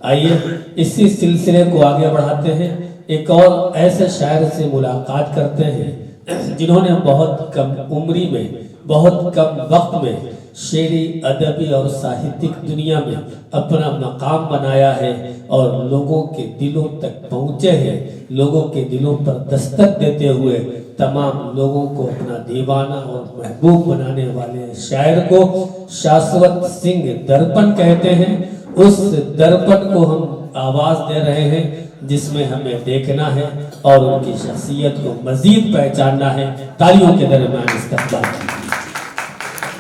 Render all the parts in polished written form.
आइए इसी सिलसिले को आगे बढ़ाते हैं। एक और ऐसे शायर से मुलाकात करते हैं जिन्होंने बहुत कम उम्री में, बहुत कम वक्त में शेरी, अदबी और साहित्यिक दुनिया में अपना मकाम बनाया है और लोगों के दिलों तक पहुँचे हैं। लोगों के दिलों पर दस्तक देते हुए तमाम लोगों को अपना दीवाना और महबूब बनाने वाले शायर को शाश्वत सिंह दर्पण कहते हैं। उस दर्पण को हम आवाज दे रहे हैं जिसमें हमें देखना है और उनकी शख्सियत को मजीद पहचानना है। तालियों के दरमियान इस्तकबाल।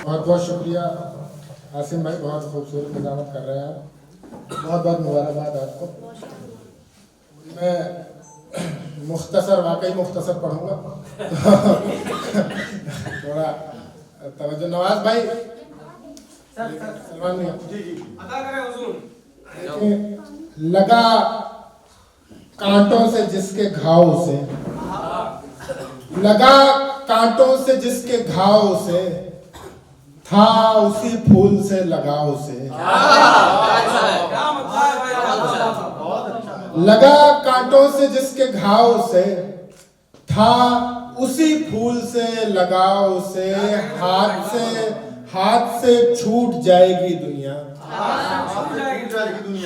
बहुत बहुत शुक्रिया आसिम भाई, बहुत खूबसूरत निजामत कर रहे हैं आप। बहुत बहुत मुबारकबाद आपको। मैं मुख्तसर, वाकई मुख्तसर पढ़ूंगा थोड़ा तवज्जो। नवाज भाई, सलमान लगा कांटों से जिसके घाव से, लगा कांटों से जिसके घाव से, था उसी फूल से लगाव से। लगा कांटों से जिसके घाव से, था उसी फूल से लगाव से। हाथ से छूट जाएगी दुनिया,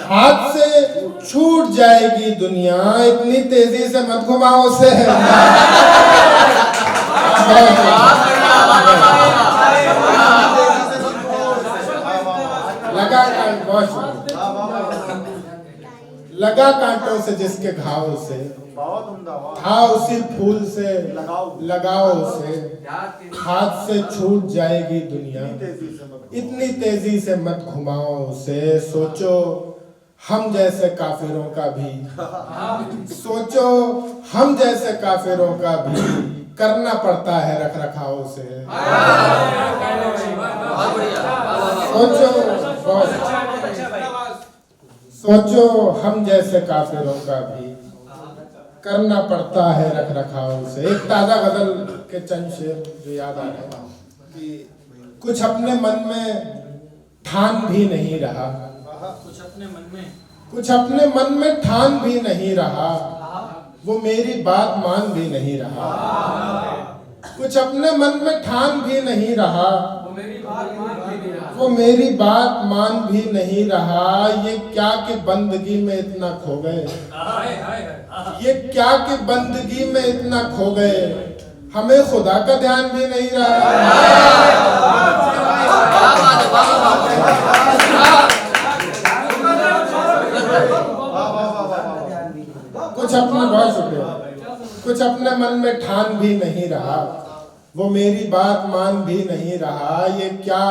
हाथ से छूट जाएगी दुनिया। इतनी तेजी से मत घुमाओ से। लगा कांटों से जिसके घाव से, था उसी फूल से लगाओ से। हाथ से छूट जाएगी दुनिया, इतनी तेजी से मत घुमाओ से। सोचो हम जैसे काफिरों का भी, सोचो हम जैसे काफिरों का भी करना पड़ता है रख रखाव से। सोचो हम जैसे काफिरों का भी करना पड़ता है रख रखाव से। एक ताजा गजल के चंद शेर जो याद आ रहे कि कुछ अपने मन में ठान भी नहीं रहा, कुछ अपने मन में ठान भी नहीं रहा, वो मेरी बात मान भी नहीं रहा। कुछ अपने मन में ठान भी नहीं रहा, वो मेरी बात मान भी नहीं रहा। ये क्या कि बंदगी में इतना खो गए, ये क्या कि बंदगी में इतना खो गए, हमें खुदा का ध्यान भी नहीं रहा। कुछ अपने, बहुत शुक्रिया, कुछ अपने मन में ठान भी नहीं रहा, वो मेरी बात मान भी नहीं रहा। ये क्या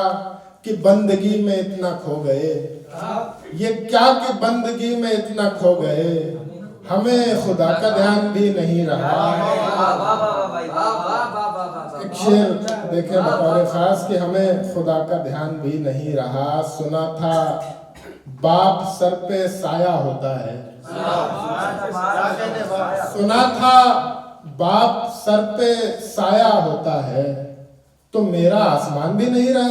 कि बंदगी में इतना खो गए, ये क्या कि बंदगी में इतना खो गए, हमें खुदा का ध्यान भी नहीं रहा। एक शेर देखें बतौर खास कि हमें खुदा का ध्यान भी नहीं रहा। सुना था बाप सर पे साया होता है, सुना था बाप सर पे साया होता है, तो मेरा आसमान भी नहीं रहा।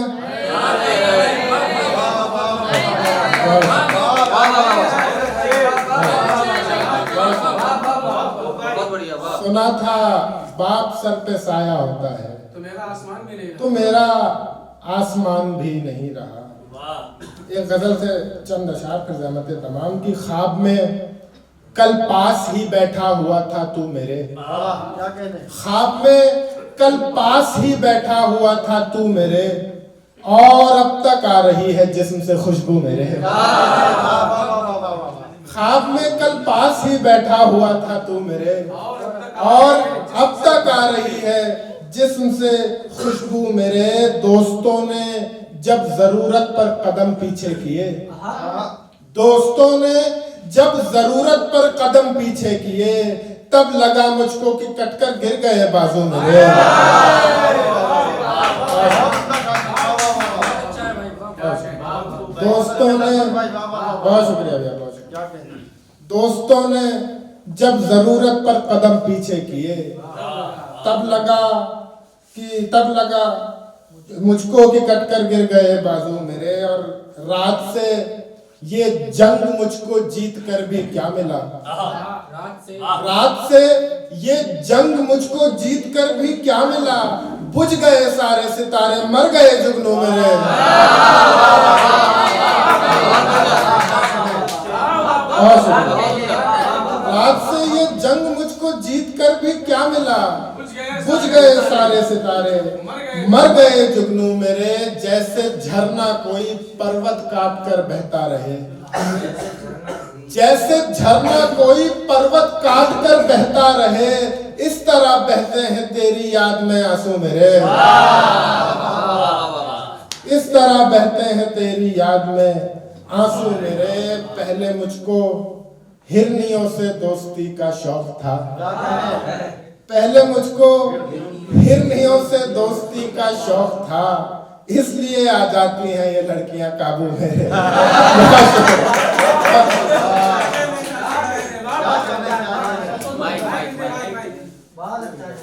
सुना था बाप सर पे साया होता है, तो मेरा आसमान भी नहीं रहा। एक गजल से चंद अशार फिर ज़हमत तमाम की। ख्वाब में कल पास ही बैठा हुआ था तू मेरे, ख्वाब में कल पास ही बैठा हुआ था तू मेरे, और अब तक आ रही है जिस्म से खुशबू मेरे। ख्वाब में कल पास ही बैठा हुआ था तू मेरे, और अब तक आ रही है जिस्म से खुशबू मेरे। दोस्तों ने जब जरूरत पर कदम पीछे किए, दोस्तों ने जब जरूरत पर कदम पीछे किए, तब लगा मुझको कि कटकर गिर गए बाजू मेरे। दोस्तों ने, बहुत शुक्रिया भैया, बहुत शुक्रिया। दोस्तों ने जब जरूरत पर कदम पीछे किए, तब लगा मुझको कि कटकर गिर गए बाजू मेरे। और रात से ये जंग मुझको जीत कर भी क्या मिला, रात से ये जंग मुझको जीत कर भी क्या मिला, बुझ गए सारे सितारे मर गए जुगनू मेरे। रात से ये जंग मुझको जीत कर भी क्या मिला, बुझ गए सारे सितारे मर गए जुगनू मेरे। जैसे झरना कोई पर्वत काट कर बहता रहे, जैसे झरना कोई पर्वत काट कर बहता रहे, इस तरह बहते हैं तेरी याद में आंसू मेरे। इस तरह बहते हैं तेरी याद में आंसू मेरे। पहले मुझको हिरनियों से दोस्ती का शौक था, पहले मुझको हिरनियों से दोस्ती का शौक था, इसलिए आ जाती हैं ये लड़कियां काबू में। बहुत अच्छा है।